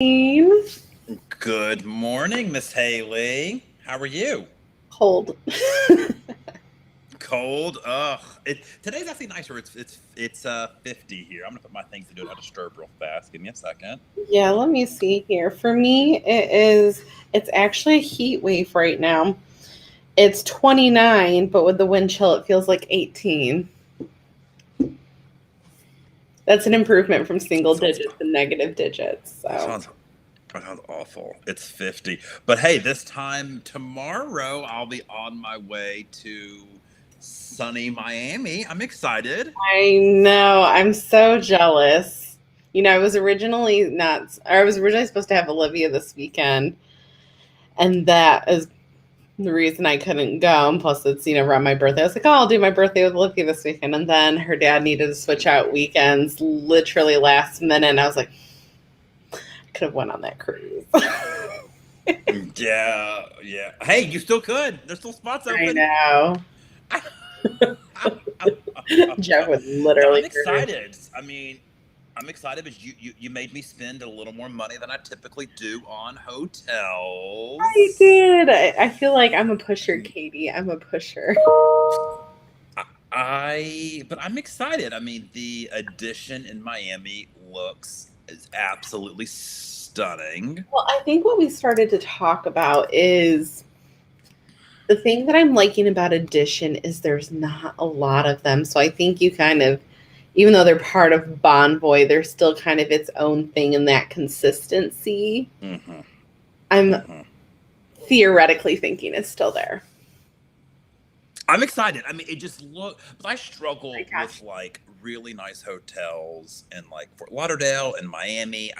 Good morning, Miss Haley. How are you? Cold. Cold. Ugh. Today's actually nicer. It's 50 here. I'm gonna put my things to do it. I'll disturb real fast. Give me a second. Yeah, let me see here. For me, it's actually a heat wave right now. It's 29, but with the wind chill, it feels like 18. That's an improvement from single Sounds digits to negative digits. that So, sounds that sounds awful. It's 50. But hey, this time tomorrow I'll be on my way to sunny Miami. I'm excited. I know, I'm so jealous. I was originally not, or I was originally supposed to have Olivia this weekend, and that is the reason I couldn't go. And plus, it's around my birthday. I was like, oh, I'll do my birthday with Olivia this weekend. And then her dad needed to switch out weekends literally last minute. And I was like, I could have went on that cruise. Yeah, yeah. Hey, you still could. There's still spots I open. know. Jeff would No, literally I'm cruise. excited. I'm excited because you made me spend a little more money than I typically do on I hotels. did. I feel like I'm a pusher, Katie. I'm a pusher. But I'm excited. I mean, the addition in Miami is absolutely stunning. Well, I think what we started to talk about is the thing that I'm liking about Edition is there's not a lot of them. So I think you kind of, even though they're part of Bonvoy, they're still kind of its own thing in that consistency. Hmm. I'm Hmm. theoretically thinking it's still there. I'm excited. I mean, but I My struggle gosh. with like really nice hotels in like Fort Lauderdale and Miami.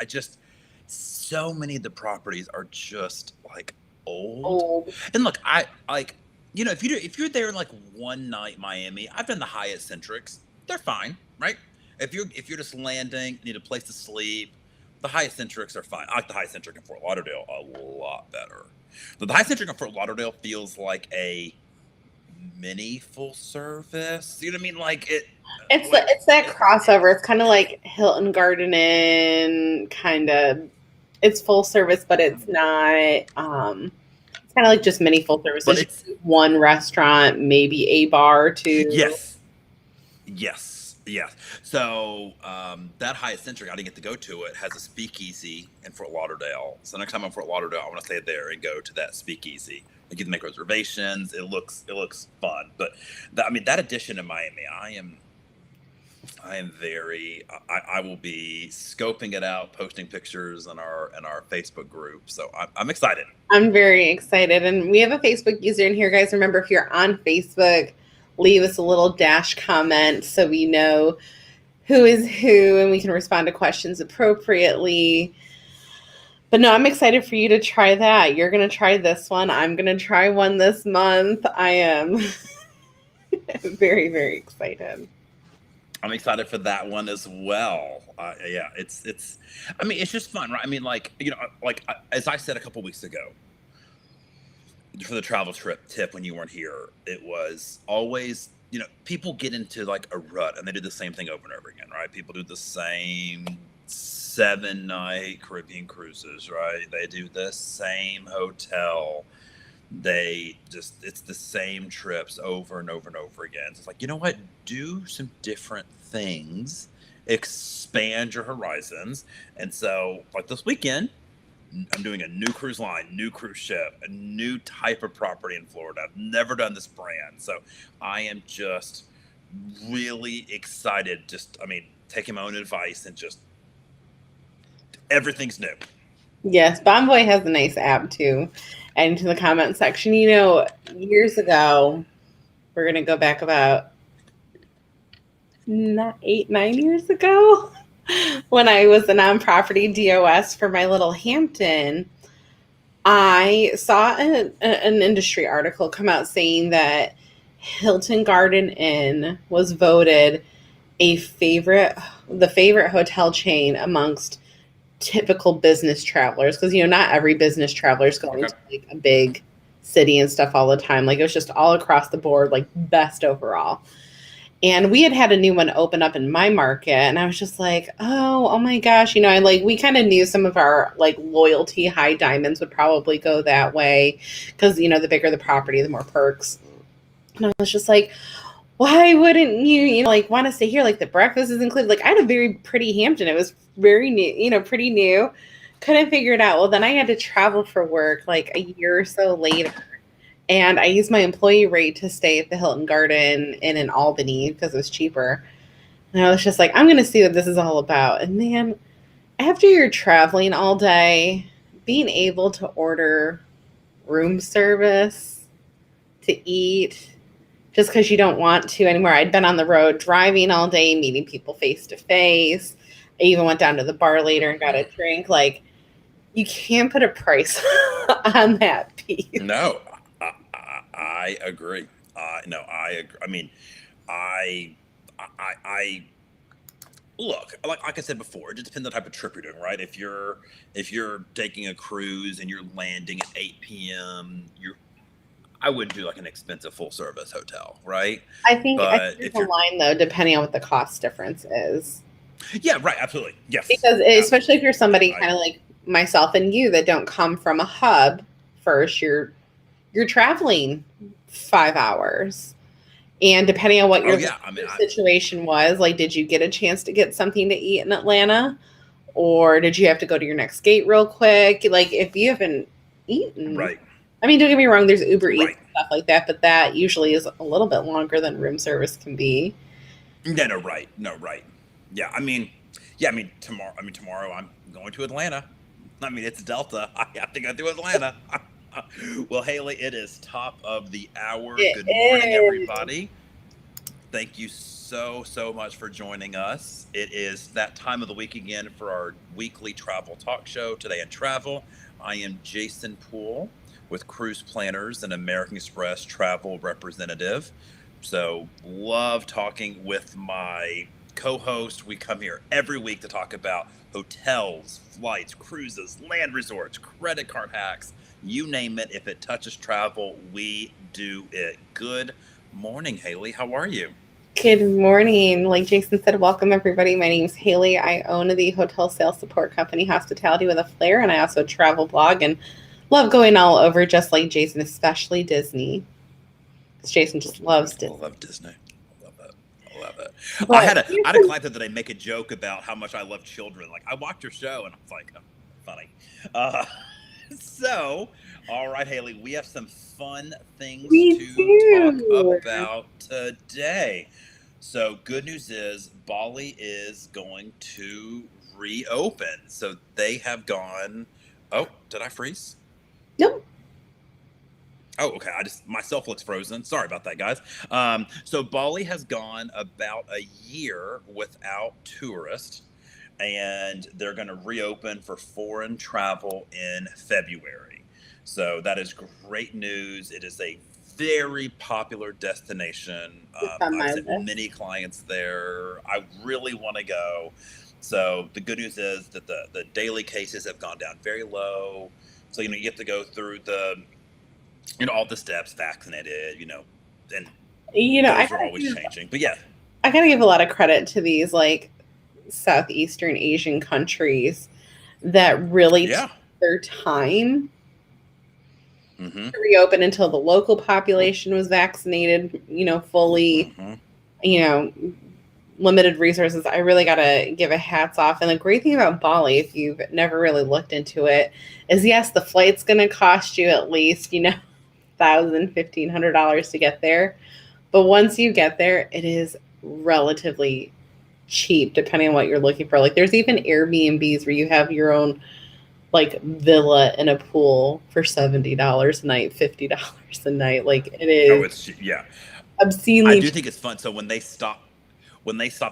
So many of the properties are just like old. Old. And look, if you're there in like one night Miami, I've done the Hyatt Centrics. They're fine, right? If you're just landing, need a place to sleep, the Hyatt Centrics are fine. I like the Hyatt Centric in Fort Lauderdale a lot better. The Hyatt Centric in Fort Lauderdale feels like a mini full service. You know what I mean? It's that crossover. It's kind of like Hilton Garden Inn, kind of. It's full service, but it's not. It's kind of like just mini full service. but It's it's just one restaurant, maybe a bar or two. yes, yes. So that Hyatt Centric, I didn't get to go to it. Has a speakeasy in Fort Lauderdale. So next time I'm in Fort Lauderdale, I want to stay there and go to that speakeasy. You can make reservations. It looks fun. But that addition in Miami, I am very. I will be scoping it out, posting pictures in our Facebook group. So I'm excited. I'm very excited. And we have a Facebook user in here, guys. Remember, if you're on Facebook, leave us a little dash comment so we know who is who and we can respond to questions appropriately. But no, I'm excited for you to try that. You're going to try this one. I'm going to try one this month. I am very, very excited. I'm excited for that one as well. Yeah, it's. I mean, it's just fun, right? I mean, as I said a couple weeks ago for the travel trip tip when you weren't here, it was always people get into like a rut and they do the same thing over and over again, right? People do the same 7 night Caribbean cruises, right? They do the same hotel. It's the same trips over and over and over again. So it's like, you know what? Do some different things, expand your horizons. And so, like this weekend, I'm doing a new cruise line, new cruise ship, a new type of property in Florida. I've never done this brand. So I am just really excited. Taking my own advice and just everything's new. Yes, Bonvoy has a nice app too. And to the comment section, years ago, we're going to go back about 9 years ago when I was a non-property DOS for my little Hampton. I saw an industry article come out saying that Hilton Garden Inn was voted the favorite hotel chain amongst typical business travelers, because not every business traveler is going Okay. to like a big city and stuff all the time. Like, it was just all across the board, like best overall. And we had a new one open up in my market, and I was just like, oh my gosh, we kind of knew some of our like loyalty high diamonds would probably go that way because the bigger the property, the more perks. And I was just like, why wouldn't you, like want to stay here? Like the breakfast is included. Like I had a very pretty Hampton. It was very new, pretty new. Couldn't figure it out. Well, then I had to travel for work like a year or so later. And I used my employee rate to stay at the Hilton Garden Inn in Albany because it was cheaper. And I was just like, I'm going to see what this is all about. And man, after you're traveling all day, being able to order room service to eat just because you don't want to anymore. I'd been on the road driving all day, meeting people face to face. I even went down to the bar later and got a drink. Like, you can't put a price on that piece. No, I agree. No, I agree. I mean, I look, like I said before, it just depends on the type of trip you're doing, right? If you're taking a cruise and you're landing at 8 p.m., I wouldn't do like an expensive full service hotel, right? I think But there's if a you're, line though, depending on what the cost difference is. yeah, right, absolutely, yes, Because especially if you're somebody I, kind of like myself and you that don't come from a hub first, you're traveling 5 hours. And depending on what oh your yeah, I mean, situation was, like, did you get a chance to get something to eat in Atlanta? Or did you have to go to your next gate real quick? Like, if you haven't eaten, right, I mean, don't get me wrong, there's Uber Eats right. and stuff like that, but that usually is a little bit longer than room service can be. No, right, no, right. Yeah, I mean, tomorrow. Tomorrow I'm going to Atlanta. I mean, it's Delta. I have to go to Atlanta. Well, Haley, it is top of the hour. It Good morning, is. everybody. Thank you so much for joining us. It is that time of the week again for our weekly travel talk show, Today in Travel. I am Jason Poole with Cruise Planners and American Express Travel Representative. So, love talking with my co-host. We come here every week to talk about hotels, flights, cruises, land resorts, credit card hacks, you name it. If it touches travel, we do it. Good morning, Haley. How are you? Good morning. Like Jason said, welcome everybody. My name is Haley. I own the hotel sales support company, Hospitality with a Flair, and I also travel blog and love going all over, just like Jason, especially Disney. Jason just loves I Disney. love Disney. I love it. I love it. I But had a client that I make a joke about how much I love children. Like I watched your show and I was like, oh, funny. Uh, so, all right, Haley, we have some fun things we to talk do. about today. So, good news is Bali is going to reopen. So they have gone. Oh, did I freeze? Nope. Oh, okay. Myself looks frozen. Sorry about that, guys. So Bali has gone about a year without tourists, and they're going to reopen for foreign travel in February. So that is great news. It is a very popular destination. It's on I've my sent list. many clients there. I really want to go. So the good news is that the daily cases have gone down very low. So you get to go through all the steps, vaccinated, and those are always changing. But yeah, I gotta give a lot of credit to these like Southeastern Asian countries that really took their time to reopen until the local population was vaccinated, fully, limited resources. I really got to give a hats off. And the great thing about Bali, if you've never really looked into it, is yes, the flight's going to cost you at least, $1,500 to get there. But once you get there, it is relatively cheap depending on what you're looking for. Like there's even Airbnbs where you have your own like villa and a pool for $70 a night, $50 a night. Like it is. Oh, it's obscenely. I do think it's fun. So when they stopped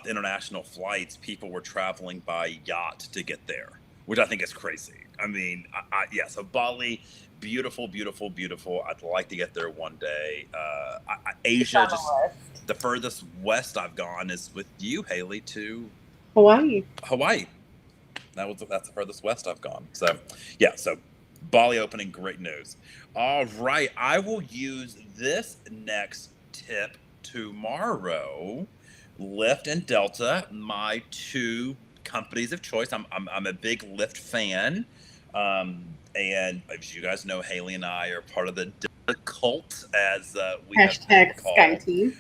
international flights, people were traveling by yacht to get there, which I think is crazy. I mean, yeah. So Bali, beautiful, beautiful, beautiful. I'd like to get there one day. Asia, just the furthest west I've gone is with you, Haley, to Hawaii. That's the furthest west I've gone. So, yeah. So, Bali opening, great news. All right, I will use this next tip tomorrow Lyft and Delta, my two companies of choice. I'm a big Lyft fan. And as you guys know, Haley and I are part of the Delta cult, as we have been Hashtag Sky called. Team.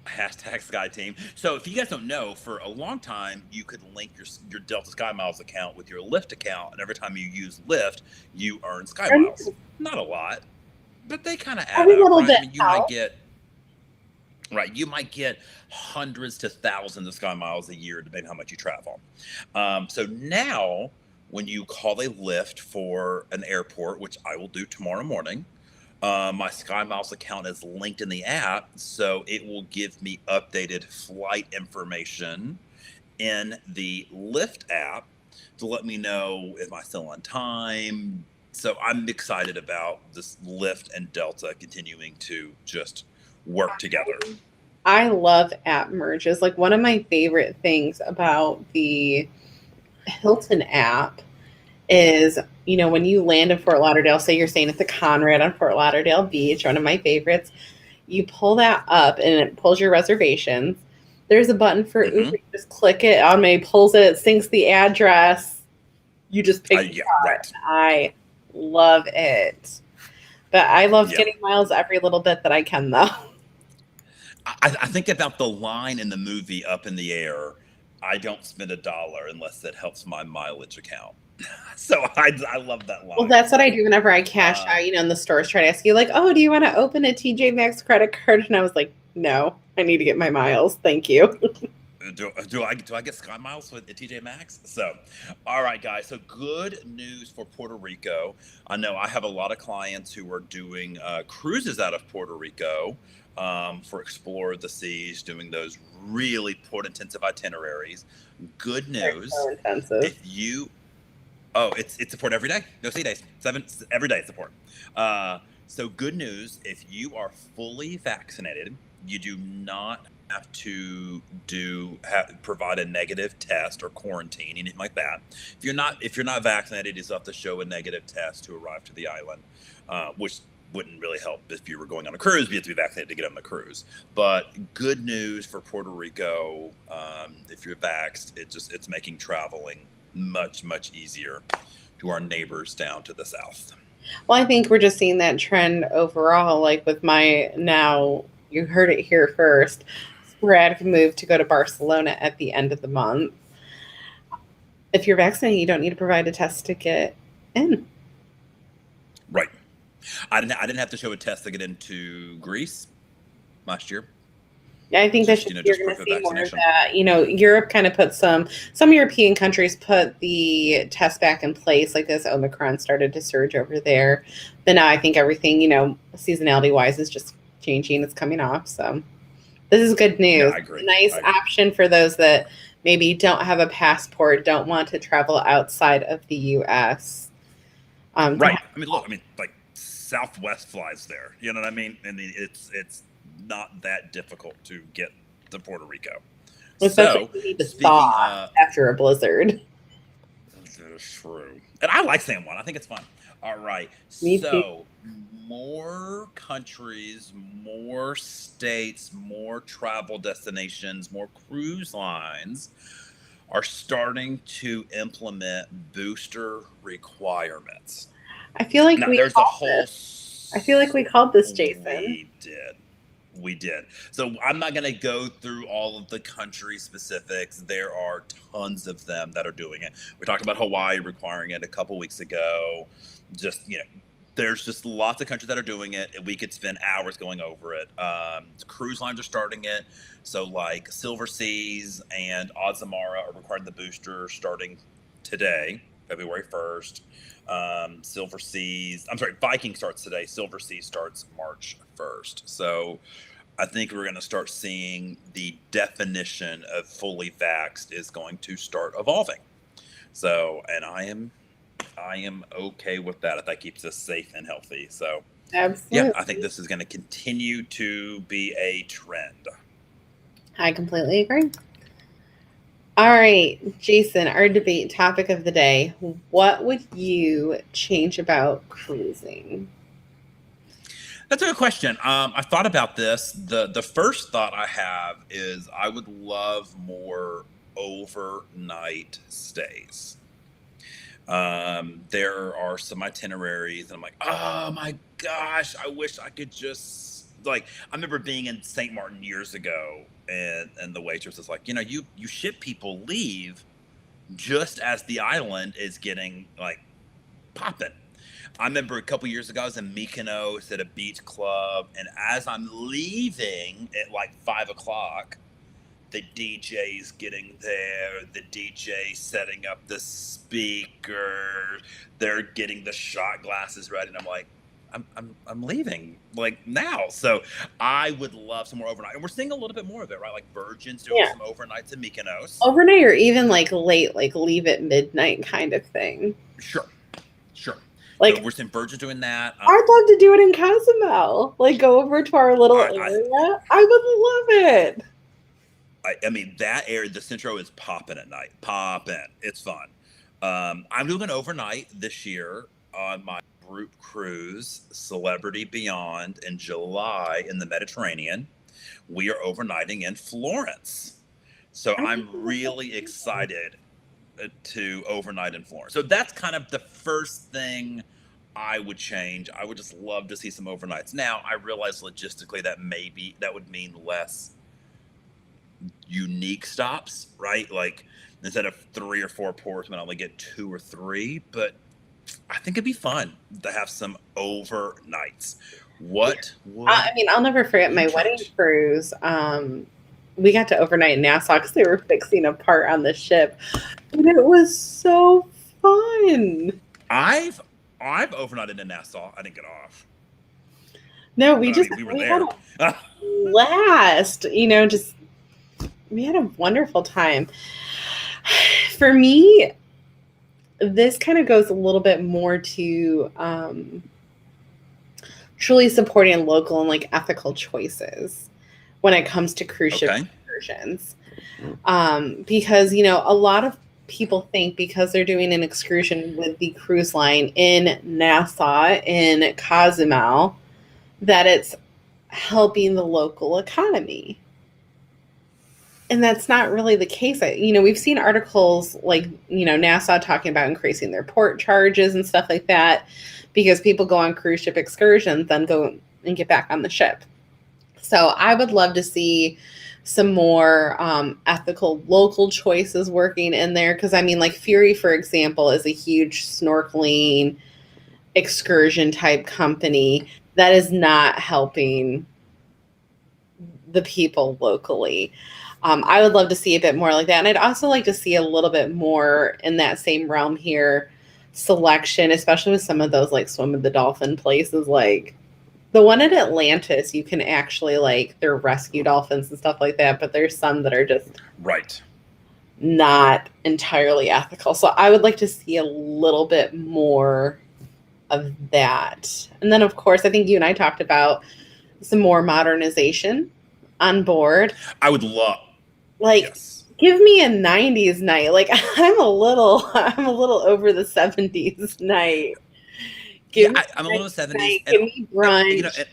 Hashtag Sky Team. So if you guys don't know, for a long time, you could link your Delta Sky Miles account with your Lyft account, and every time you use Lyft, you earn Sky Miles. Not a lot, but they kind of add Every up, little right? bit I mean, you might get hundreds to thousands of Sky Miles a year, depending on how much you travel. So now, when you call a Lyft for an airport, which I will do tomorrow morning, my Sky Miles account is linked in the app, so it will give me updated flight information in the Lyft app to let me know if I'm still on time. So I'm excited about this Lyft and Delta continuing to just work together. I love app merges. Like one of my favorite things about the Hilton app is, when you land in Fort Lauderdale, say you're staying at the Conrad on Fort Lauderdale Beach, one of my favorites, you pull that up and it pulls your reservations. There's a button for Uber. You just click it, automatically pulls it, syncs the address. You just pick the car. Right. I love it. But I love getting miles every little bit that I can, though. I think about the line in the movie Up in the Air. I don't spend $1 unless it helps my mileage account. So I love that line. Well, that's what I do whenever I cash out. In the stores try to ask you, like, oh, do you want to open a TJ Maxx credit card? And I was like, no, I need to get my miles. Thank you. Do I get Sky Miles with TJ Maxx? So, all right, guys. So good news for Puerto Rico. I know I have a lot of clients who are doing cruises out of Puerto Rico for Explore the Seas, doing those really port-intensive itineraries. Good news. So intensive. If you... Oh, it's a port every day. No sea days. Every day it's a port. So good news, if you are fully vaccinated, you do not have to provide a negative test or quarantine, anything like that. If you're not vaccinated, you still have to show a negative test to arrive to the island, which wouldn't really help if you were going on a cruise. You have to be vaccinated to get on the cruise. But good news for Puerto Rico, if you're vaxxed, it's making traveling much easier to our neighbors down to the south. Well, I think we're just seeing that trend overall, like with now, you heard it here first, sporadic move to go to Barcelona at the end of the month. If you're vaccinated, you don't need to provide a test to get in. Right. I didn't have to show a test to get into Greece last year. Yeah, I think you're going to see more of that. Europe kind of put some European countries put the test back in place, like this Omicron started to surge over there. But now I think everything, seasonality wise is just changing. It's coming off. So this is good news. Yeah, I agree. Nice option for those that maybe don't have a passport, don't want to travel outside of the U.S. Right. I mean, look, like Southwest flies there. You know what I mean? And it's not that difficult to get to Puerto Rico. So you need to thaw after a blizzard. True. And I like San Juan. I think it's fun. All right. Me too. More countries, more states, more travel destinations, more cruise lines are starting to implement booster requirements. I feel like we called this, Jason. We did. So I'm not going to go through all of the country specifics. There are tons of them that are doing it. We talked about Hawaii requiring it a couple weeks ago. There's just lots of countries that are doing it. We could spend hours going over it. Cruise lines are starting it. So like Silver Seas and Azamara are requiring the booster starting today, February 1st. Viking starts today. Silver Seas starts March 1st. So I think we're going to start seeing the definition of fully vaxxed is going to start evolving. So, and I am okay with that if that keeps us safe and healthy. So, absolutely. Yeah, I think this is going to continue to be a trend. I completely agree. All right, Jason, our debate topic of the day. What would you change about cruising? That's a good question. I thought about this. The first thought I have is I would love more overnight stays. There are some itineraries, and I'm like, oh my gosh, I wish I could just like. I remember being in St. Martin years ago, and the waitress was like, you ship people leave just as the island is getting like popping. I remember a couple years ago, I was in Mykonos at a beach club, and as I'm leaving at like 5 o'clock, the DJ's getting there, the DJ setting up the speaker, they're getting the shot glasses ready, and I'm like, I'm leaving like now. So I would love some more overnight, and we're seeing a little bit more of it, right? Like Virgin's doing some overnights in Mykonos. Overnight or even like late, like leave at midnight kind of thing. Sure. Like, so we're seeing Virgin doing that. I'd love to do it in Cozumel. Like, go over to our little area. I would love it. I mean, that area, the Centro is popping at night. Popping. It's fun. I'm doing an overnight this year on my group cruise, Celebrity Beyond, in July in the Mediterranean. We are overnighting in Florence. So I'm really excited to overnight in Florence. So that's kind of the first thing I would change. I would just love to see some overnights. Now, I realize logistically that would mean less unique stops, right? Like instead of 3 or 4 ports, we only get 2 or 3, but I think it'd be fun to have some overnights. I mean, I'll never forget my wedding cruise. We got to overnight in Nassau because they were fixing a part on the ship, and it was so fun. I've overnighted in Nassau. I didn't get off. No, we were there. Had a blast. Just we had a wonderful time. For me, this kind of goes a little bit more to truly supporting local and like ethical choices when it comes to cruise ship excursions. Because, a lot of people think because they're doing an excursion with the cruise line in Nassau, in Cozumel, that it's helping the local economy. And that's not really the case. We've seen articles like, Nassau talking about increasing their port charges and stuff like that because people go on cruise ship excursions, then go and get back on the ship. So I would love to see some more ethical local choices working in there. Because, I mean, like Fury, for example, is a huge snorkeling excursion type company that is not helping the people locally. I would love to see a bit more like that. And I'd also like to see a little bit more in that same realm here, selection, especially with some of those like swim with the dolphin places. Like the one at Atlantis, you can actually like, they're rescue dolphins and stuff like that, but there's some that are just not entirely ethical. So I would like to see a little bit more of that. And then, of course, I think you and I talked about some more modernization on board. I would love, give me a 90s night. Like I'm a little over the 70s night. I'm a little 70s. Give me brunch.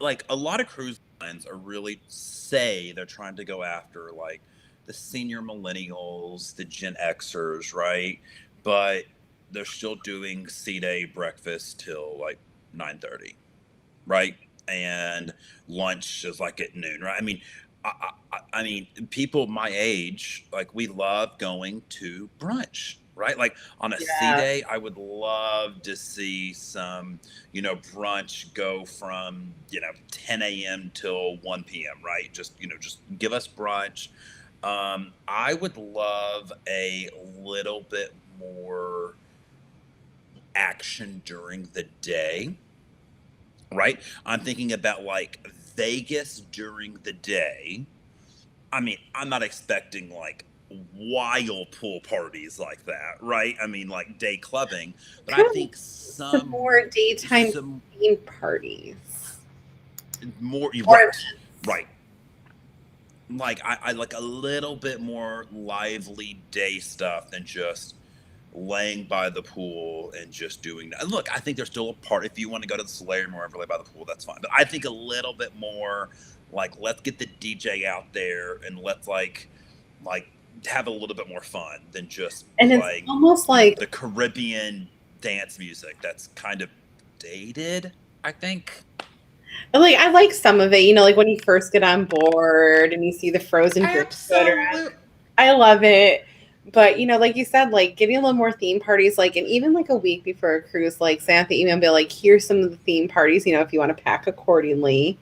Like a lot of cruise lines are really say they're trying to go after like the senior millennials, the Gen Xers, right? But they're still doing sea day breakfast till like 9:30, right? And lunch is like at noon, right? I mean, I mean, people my age, like we love going to brunch, right? Like on a sea day, I would love to see some, brunch go from, 10 a.m. till 1 p.m., right? Just give us brunch. I would love a little bit more action during the day, right? I'm thinking about like Vegas during the day. I mean, I'm not expecting like wild pool parties like that, right? I mean, like day clubbing, but I think some more daytime theme parties. More, right. Like I like a little bit more lively day stuff than just laying by the pool and just doing that. And look, I think there's still a part, if you want to go to the solarium or wherever, lay by the pool, that's fine. But I think a little bit more like, let's get the DJ out there and let's like have a little bit more fun than just And it's playing almost like the Caribbean dance music that's kind of dated, I think. like I like some of it, you know, like when you first get on board and you see the frozen drinks float around. Absolutely. I love it. But you know, like you said, like getting a little more theme parties, like, and even like a week before a cruise, like send out the email and be like, here's some of the theme parties, you know, if you want to pack accordingly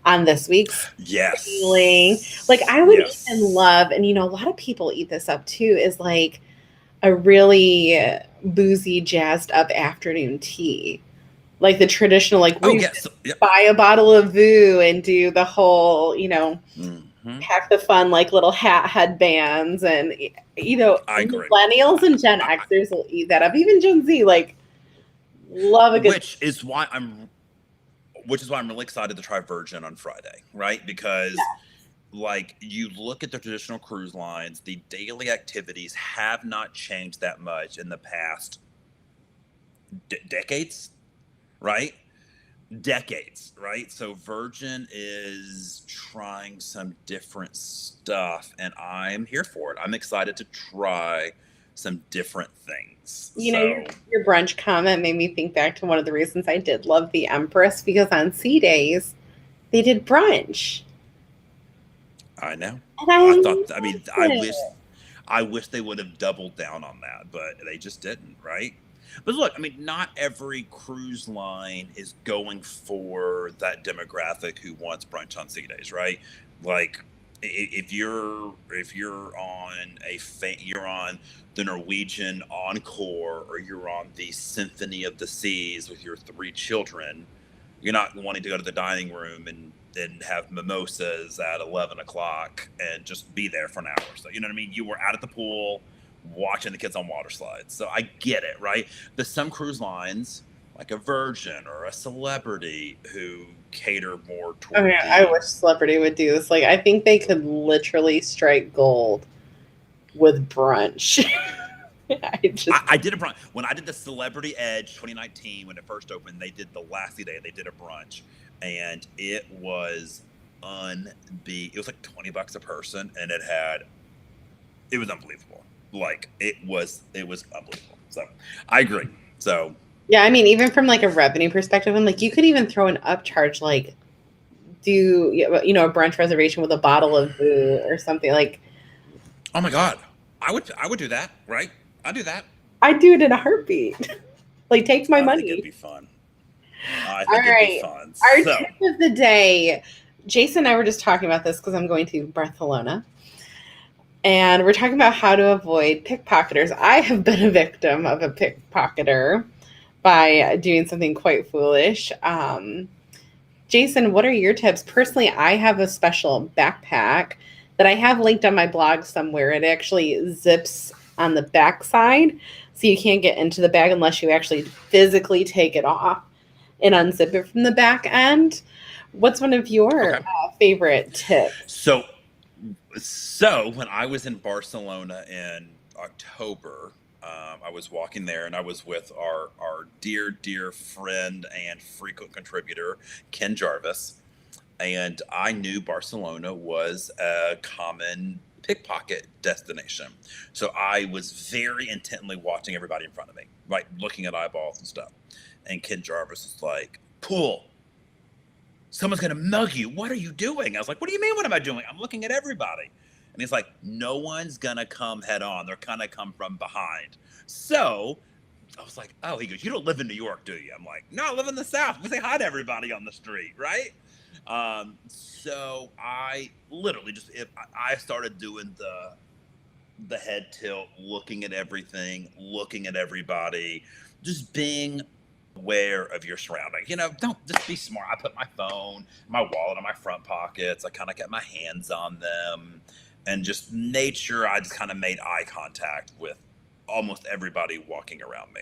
on this week's Yes. sailing. Like I would Yes. even love, and you know, a lot of people eat this up too, is like a really boozy, jazzed up afternoon tea. Like the traditional, like Oh we yes. Yep. buy a bottle of Voo and do the whole, you know, pack the fun like little hat headbands, and you know, I agree. millennials and Gen Xers will eat that up. Even Gen Z, like, love a good. Which is why I'm really excited to try Virgin on Friday, right? Because like you look at the traditional cruise lines, the daily activities have not changed that much in the past decades, right? Decades, right? So Virgin is trying some different stuff and I'm here for it. I'm excited to try some different things. You know, your brunch comment made me think back to one of the reasons I did love the Empress, because on sea days they did brunch. I know. And I wish they would have doubled down on that, but they just didn't, right? But look, I mean, not every cruise line is going for that demographic who wants brunch on sea days, right? Like, if you're you're on the Norwegian Encore or you're on the Symphony of the Seas with your 3 children, you're not wanting to go to the dining room and have mimosas at 11 o'clock and just be there for an hour. So, you know what I mean? You were out at the pool watching the kids on water slides. So I get it, right? But some cruise lines, like a Virgin or a Celebrity, who cater more toward. Oh yeah, I wish Celebrity would do this. Like, I think they could literally strike gold with brunch. I did a brunch when I did the Celebrity Edge 2019 when it first opened. They did the last day. They did a brunch, and it was it was like $20 a person, and it was unbelievable. Like it was unbelievable. So I agree. So yeah, I mean, even from like a revenue perspective, and like you could even throw an upcharge, like do you know a brunch reservation with a bottle of Voo or something like. Oh my God, I would do that, right? I'd do that. I'd do it in a heartbeat. Like, take my money. I think it'd be fun. I think it'd be fun. Our tip of the day, Jason and I were just talking about this because I'm going to Barcelona. And we're talking about how to avoid pickpocketers. I have been a victim of a pickpocketer by doing something quite foolish. Jason, what are your tips? Personally, I have a special backpack that I have linked on my blog somewhere. It actually zips on the back side, so you can't get into the bag unless you actually physically take it off and unzip it from the back end. What's one of your favorite tips? So when I was in Barcelona in October, I was walking there and I was with our dear friend and frequent contributor, Ken Jarvis. And I knew Barcelona was a common pickpocket destination. So I was very intently watching everybody in front of me, right? Looking at eyeballs and stuff. And Ken Jarvis is like, "Pool, someone's going to mug you. What are you doing?" I was like, "What do you mean? What am I doing? I'm looking at everybody." And he's like, "No one's going to come head on. They're going to come from behind." So I was like, "Oh," he goes, "You don't live in New York, do you?" I'm like, "No, I live in the South. We say hi to everybody on the street, right?" So I literally I started doing the head tilt, looking at everything, looking at everybody, just being aware of your surroundings. You know, don't just be smart. I put my phone, my wallet in my front pockets. I kind of got my hands on them and just made sure I just kind of made eye contact with almost everybody walking around me.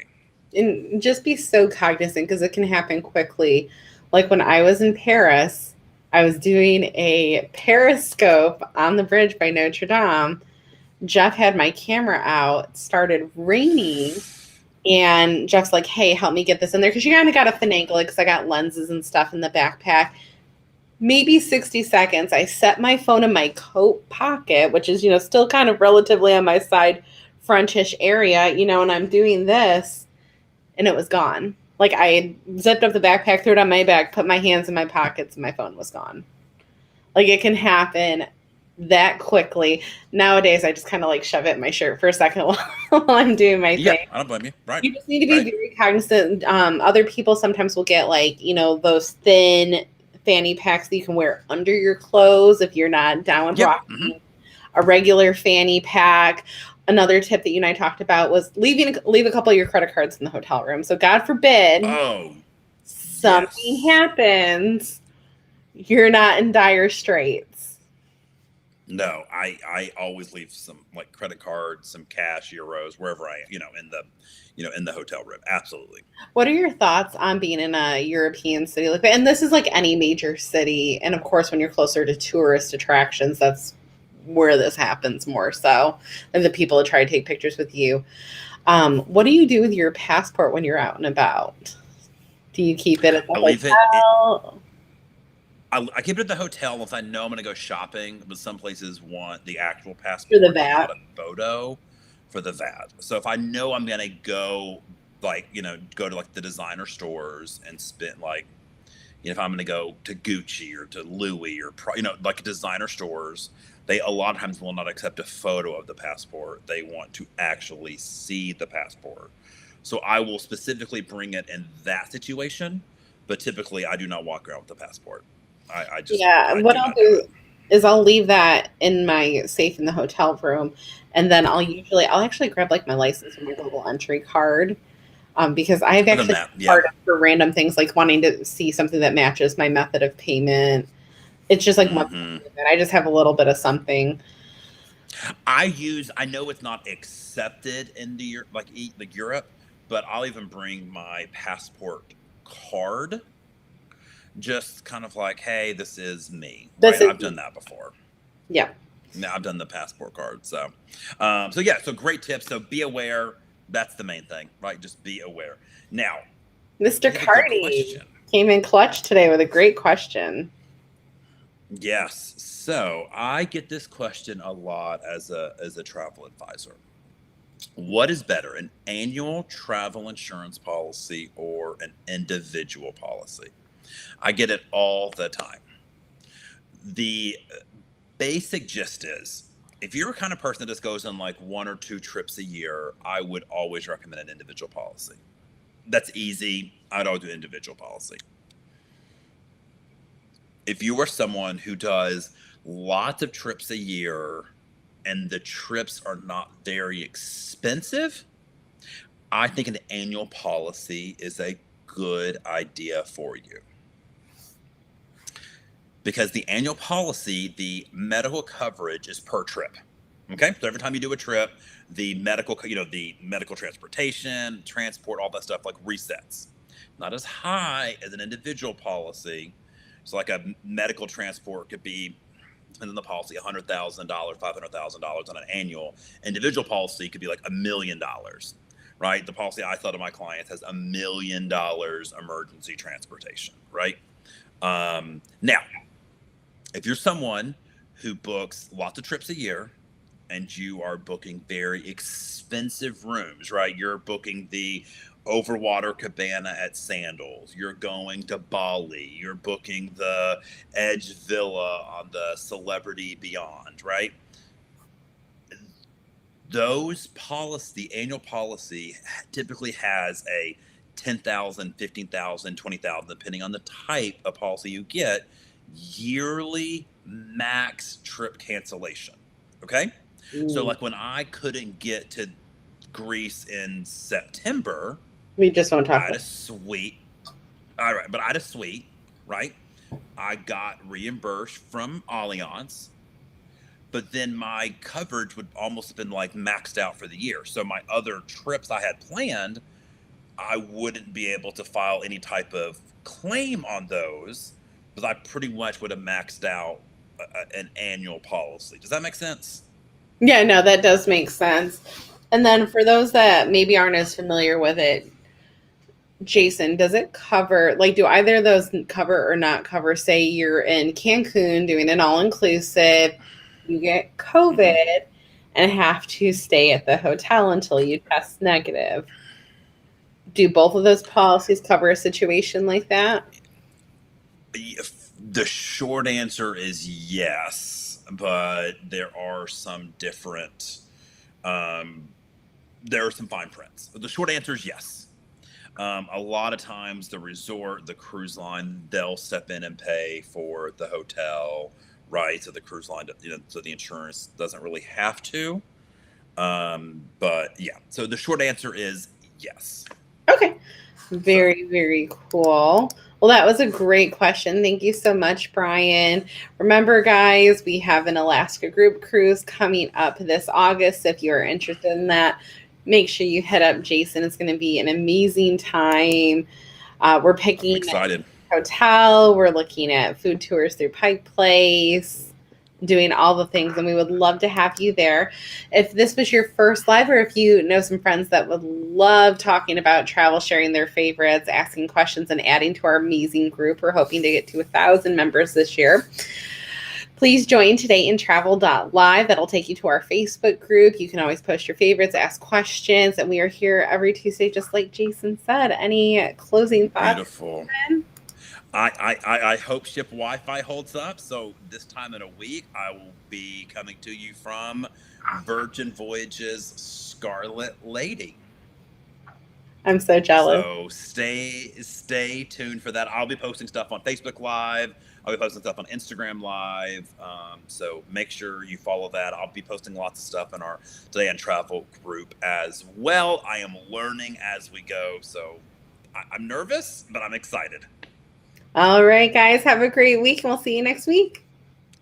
And just be so cognizant because it can happen quickly. Like when I was in Paris, I was doing a periscope on the bridge by Notre Dame, Jeff had my camera out, it started raining, and Jeff's like, hey, help me get this in there, because you kind of got to finagle it, because I got lenses and stuff in the backpack. Maybe 60 seconds. I set my phone in my coat pocket, which is, still kind of relatively on my side frontish area, and I'm doing this, and it was gone. Like, I zipped up the backpack, threw it on my back, put my hands in my pockets, and my phone was gone. Like, it can happen that quickly. Nowadays, I just kind of like shove it in my shirt for a second while I'm doing my thing. I don't blame you. Right. You just need to be very cognizant. Other people sometimes will get like, those thin fanny packs that you can wear under your clothes if you're not down with rocking a regular fanny pack. Another tip that you and I talked about was leave a couple of your credit cards in the hotel room. So God forbid something happens, you're not in dire straits. No, I always leave some like credit cards, some cash, euros, wherever I am, in the hotel room. Absolutely. What are your thoughts on being in a European city like that? And this is like any major city. And of course, when you're closer to tourist attractions, that's where this happens more so than the people that try to take pictures with you. What do you do with your passport when you're out and about? Do you keep it at the hotel? I keep it at the hotel if I know I'm going to go shopping, but some places want the actual passport for the VAT, not a photo for the VAT. So if I know I'm going to go, go to like the designer stores and spend like, if I'm going to go to Gucci or to Louis or like designer stores, they a lot of times will not accept a photo of the passport. They want to actually see the passport. So I will specifically bring it in that situation, but typically I do not walk around with the passport. What I'll do is I'll leave that in my safe in the hotel room, and then I'll actually grab like my license or my global entry card, because I've actually carded for random things like wanting to see something that matches my method of payment. It's just like I just have a little bit of something. I know it's not accepted into Europe, but I'll even bring my passport card. Just kind of like, hey, this is me. I've done that before. Yeah. Now I've done the passport card. So great tips. So be aware. That's the main thing, right? Just be aware. Now, Mr. Cardi came in clutch today with a great question. Yes. So I get this question a lot as a travel advisor. What is better, an annual travel insurance policy or an individual policy? I get it all the time. The basic gist is, if you're a kind of person that just goes on like 1 or 2 trips a year, I would always recommend an individual policy. That's easy. I'd always do individual policy. If you are someone who does lots of trips a year and the trips are not very expensive, I think an annual policy is a good idea for you. Because the annual policy, the medical coverage is per trip. Okay, so every time you do a trip, the medical transportation, transport, all that stuff like resets. Not as high as an individual policy. So like a medical transport could be, depending on the policy, $100,000, $500,000 on an annual. Individual policy could be like $1 million, right? The policy I sell to my clients has $1 million emergency transportation, right? Now, if you're someone who books lots of trips a year and you are booking very expensive rooms, right? You're booking the overwater cabana at Sandals. You're going to Bali. You're booking the Edge Villa on the Celebrity Beyond, right? The annual policy typically has a $10,000, $15,000, $20,000, depending on the type of policy you get, yearly max trip cancellation. Okay? So like when I couldn't get to Greece in September, we just won't talk. I had a suite. All right, but I had a suite, right? I got reimbursed from Allianz, but then my coverage would almost have been like maxed out for the year. So my other trips I had planned, I wouldn't be able to file any type of claim on those, because I pretty much would have maxed out an annual policy. Does that make sense? Yeah, no, that does make sense. And then for those that maybe aren't as familiar with it, Jason, does it cover, like, do either of those cover or not cover, say you're in Cancun doing an all inclusive, you get Hmm. COVID and have to stay at the hotel until you test negative? Do both of those policies cover a situation like that? The short answer is yes, but there are some different, um, there are some fine prints. The short answer is yes. A lot of times, the resort, the cruise line, they'll step in and pay for the hotel, right? So the cruise line, so the insurance doesn't really have to. But yeah, so the short answer is yes. Okay. So Very, very cool. Well, that was a great question. Thank you so much, Brian. Remember, guys, we have an Alaska group cruise coming up this August. If you're interested in that, make sure you hit up Jason. It's going to be an amazing time. We're I'm picking excited. a hotel. We're looking at food tours through Pike Place, doing all the things, and we would love to have you there. If this was your first live, or if you know some friends that would love talking about travel, sharing their favorites, asking questions, and adding to our amazing group, we're hoping to get to 1,000 members this year. Please join todayintravel.live. That'll take you to our Facebook group. You can always post your favorites, ask questions, and we are here every Tuesday, just like Jason said. Any closing thoughts? Beautiful. I hope ship Wi-Fi holds up. So this time in a week, I will be coming to you from Virgin Voyages Scarlet Lady. I'm so jealous. So stay tuned for that. I'll be posting stuff on Facebook Live. I'll be posting stuff on Instagram Live. So make sure you follow that. I'll be posting lots of stuff in our Today on Travel group as well. I am learning as we go. So I'm nervous, but I'm excited. All right, guys, have a great week, and we'll see you next week.